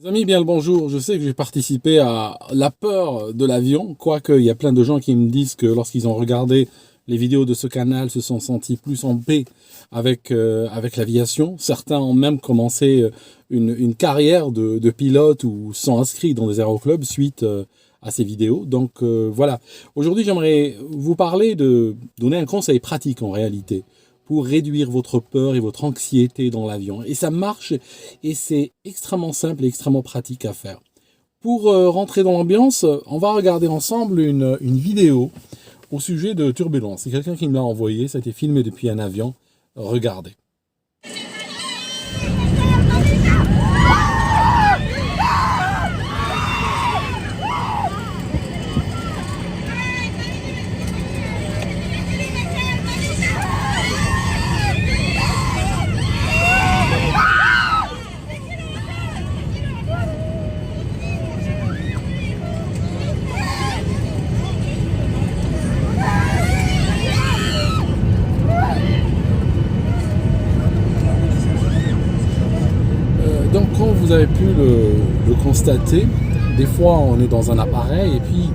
Les amis, bien le bonjour. Je sais que j'ai participé à la peur de l'avion, quoique il y a plein de gens qui me disent que lorsqu'ils ont regardé les vidéos de ce canal, se sont sentis plus en paix avec l'aviation. Certains ont même commencé une carrière de pilote ou sont inscrits dans des aéroclubs suite à ces vidéos. Donc voilà. Aujourd'hui, j'aimerais vous parler donner un conseil pratique en réalité pour réduire votre peur et votre anxiété dans l'avion. Et ça marche et c'est extrêmement simple et extrêmement pratique à faire. Pour rentrer dans l'ambiance, on va regarder ensemble une vidéo au sujet de turbulence. C'est quelqu'un qui me l'a envoyé, ça a été filmé depuis un avion. Regardez. Donc, comme vous avez pu le constater, des fois on est dans un appareil et puis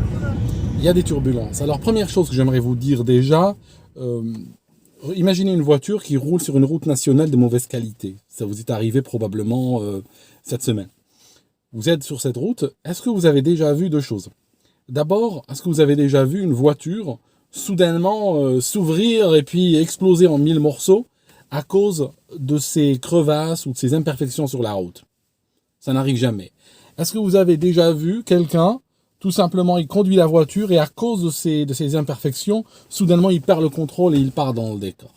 il y a des turbulences. Alors, première chose que j'aimerais vous dire déjà, imaginez une voiture qui roule sur une route nationale de mauvaise qualité. Ça vous est arrivé probablement cette semaine. Vous êtes sur cette route, est-ce que vous avez déjà vu deux choses? D'abord, est-ce que vous avez déjà vu une voiture soudainement s'ouvrir et puis exploser en mille morceaux à cause de ces crevasses ou de ces imperfections sur la route? Ça n'arrive jamais. Est-ce que vous avez déjà vu quelqu'un, tout simplement, il conduit la voiture et à cause de ces imperfections, soudainement il perd le contrôle et il part dans le décor?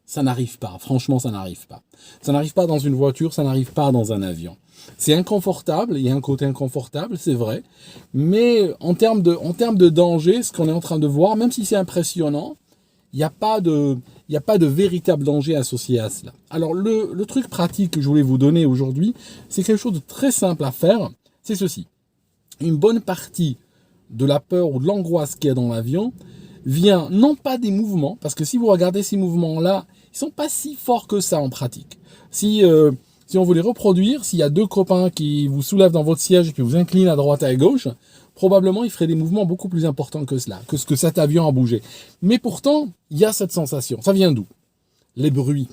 Ça n'arrive pas, franchement ça n'arrive pas. Ça n'arrive pas dans une voiture, ça n'arrive pas dans un avion. C'est inconfortable, il y a un côté inconfortable, c'est vrai, mais en termes de danger, ce qu'on est en train de voir, même si c'est impressionnant, il n'y a pas de véritable danger associé à cela. Alors le truc pratique que je voulais vous donner aujourd'hui, c'est quelque chose de très simple à faire, c'est ceci. Une bonne partie de la peur ou de l'angoisse qu'il y a dans l'avion vient non pas des mouvements, parce que si vous regardez ces mouvements-là, ils sont pas si forts que ça en pratique. Si on veut les reproduire, s'il y a deux copains qui vous soulèvent dans votre siège et puis vous inclinent à droite et à gauche, probablement ils feraient des mouvements beaucoup plus importants que cela, que ce que cet avion a bougé. Mais pourtant, il y a cette sensation. Ça vient d'où? Les bruits.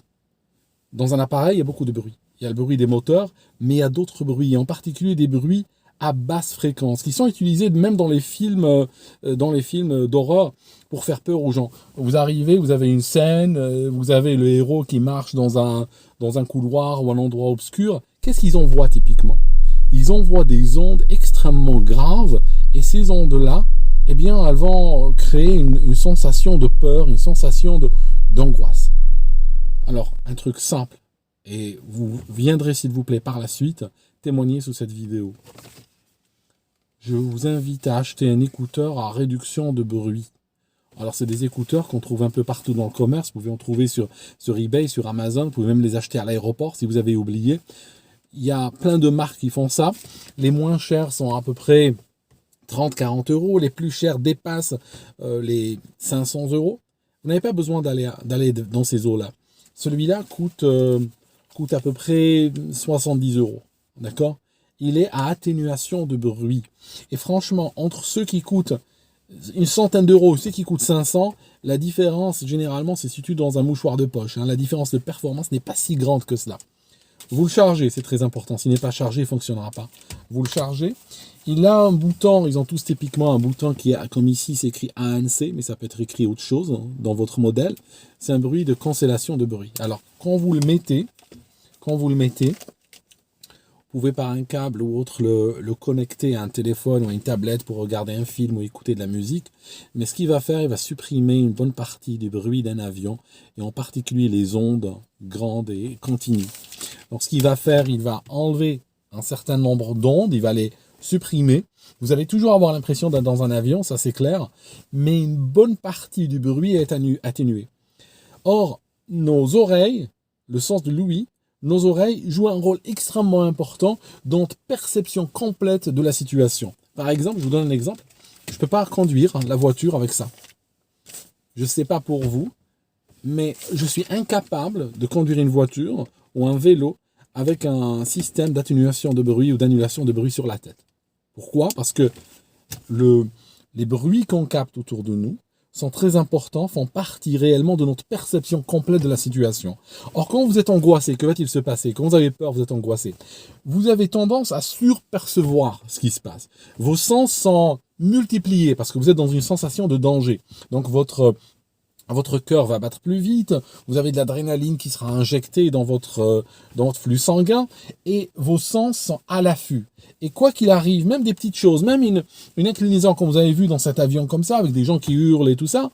Dans un appareil, il y a beaucoup de bruit. Il y a le bruit des moteurs, mais il y a d'autres bruits, en particulier des bruits à basse fréquence, qui sont utilisés même dans les films d'horreur pour faire peur aux gens. Vous arrivez, vous avez une scène, vous avez le héros qui marche dans un couloir ou un endroit obscur. Qu'est-ce qu'ils envoient typiquement? Ils envoient des ondes extrêmement graves, et ces ondes-là, eh bien, elles vont créer une sensation de peur, une sensation d'angoisse. Alors, un truc simple, et vous viendrez s'il vous plaît par la suite témoigner sous cette vidéo. Je vous invite à acheter un écouteur à réduction de bruit. Alors, c'est des écouteurs qu'on trouve un peu partout dans le commerce. Vous pouvez en trouver sur eBay, sur Amazon. Vous pouvez même les acheter à l'aéroport si vous avez oublié. Il y a plein de marques qui font ça. Les moins chers sont à peu près 30-40 euros. Les plus chers dépassent les 500 euros. Vous n'avez pas besoin d'aller dans ces eaux-là. Celui-là coûte à peu près 70 euros. D'accord? Il est à atténuation de bruit. Et franchement, entre ceux qui coûtent une centaine d'euros et ceux qui coûtent 500, la différence, généralement, se situe dans un mouchoir de poche. La différence de performance n'est pas si grande que cela. Vous le chargez, c'est très important. S'il n'est pas chargé, il ne fonctionnera pas. Vous le chargez. Il a un bouton, ils ont tous typiquement un bouton qui est, comme ici, c'est écrit ANC, mais ça peut être écrit autre chose dans votre modèle. C'est un bruit de cancellation de bruit. Alors, quand vous le mettez, vous pouvez par un câble ou autre le connecter à un téléphone ou à une tablette pour regarder un film ou écouter de la musique. Mais ce qu'il va faire, il va supprimer une bonne partie du bruit d'un avion, et en particulier les ondes grandes et continues. Donc ce qu'il va faire, il va enlever un certain nombre d'ondes, il va les supprimer. Vous allez toujours avoir l'impression d'être dans un avion, ça c'est clair, mais une bonne partie du bruit est atténuée. Or, nos oreilles, le sens de l'ouïe, nos oreilles jouent un rôle extrêmement important dans notre perception complète de la situation. Par exemple, je vous donne un exemple. Je ne peux pas conduire la voiture avec ça. Je ne sais pas pour vous, mais je suis incapable de conduire une voiture ou un vélo avec un système d'atténuation de bruit ou d'annulation de bruit sur la tête. Pourquoi? Parce que les bruits qu'on capte autour de nous sont très importants, font partie réellement de notre perception complète de la situation. Or, quand vous êtes angoissé, que va-t-il se passer? Quand vous avez peur, vous êtes angoissé. Vous avez tendance à surpercevoir ce qui se passe. Vos sens sont multipliés parce que vous êtes dans une sensation de danger. Donc, votre cœur va battre plus vite, vous avez de l'adrénaline qui sera injectée dans votre flux sanguin et vos sens sont à l'affût. Et quoi qu'il arrive, même des petites choses, même une inclinaison comme vous avez vu dans cet avion comme ça, avec des gens qui hurlent et tout ça,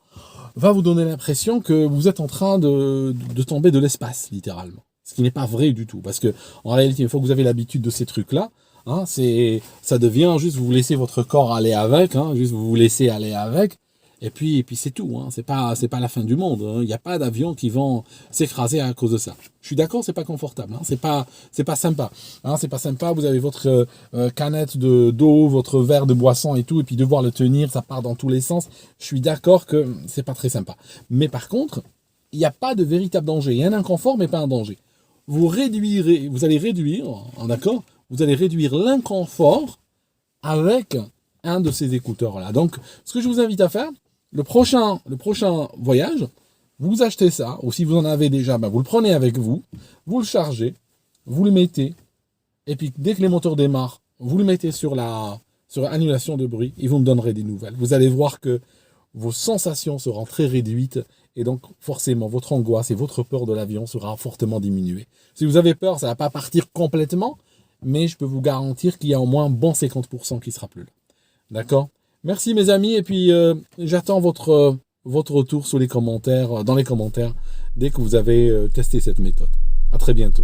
va vous donner l'impression que vous êtes en train de tomber de l'espace, littéralement. Ce qui n'est pas vrai du tout, parce que en réalité, une fois que vous avez l'habitude de ces trucs-là, hein, ça devient juste vous laissez votre corps aller avec, hein, juste vous laissez aller avec. Et puis c'est tout, hein. C'est pas la fin du monde. Hein. Il n'y a pas d'avions qui vont s'écraser à cause de ça. Je suis d'accord, c'est pas confortable. Hein. C'est pas sympa. Hein. C'est pas sympa. Vous avez votre canette d'eau, votre verre de boisson et tout, et puis devoir le tenir, ça part dans tous les sens. Je suis d'accord que c'est pas très sympa. Mais par contre, il n'y a pas de véritable danger. Il y a un inconfort, mais pas un danger. Vous allez réduire, hein, d'accord? Vous allez réduire l'inconfort avec un de ces écouteurs-là. Donc, ce que je vous invite à faire, le prochain voyage, vous achetez ça, ou si vous en avez déjà, vous le prenez avec vous, vous le chargez, vous le mettez, et puis dès que les moteurs démarrent, vous le mettez sur annulation de bruit, et vous me donnerez des nouvelles. Vous allez voir que vos sensations seront très réduites, et donc forcément, votre angoisse et votre peur de l'avion sera fortement diminuée. Si vous avez peur, ça ne va pas partir complètement, mais je peux vous garantir qu'il y a au moins un bon 50% qui sera plus là. D'accord? Merci mes amis, et puis j'attends votre retour dans les commentaires, dès que vous avez testé cette méthode. À très bientôt.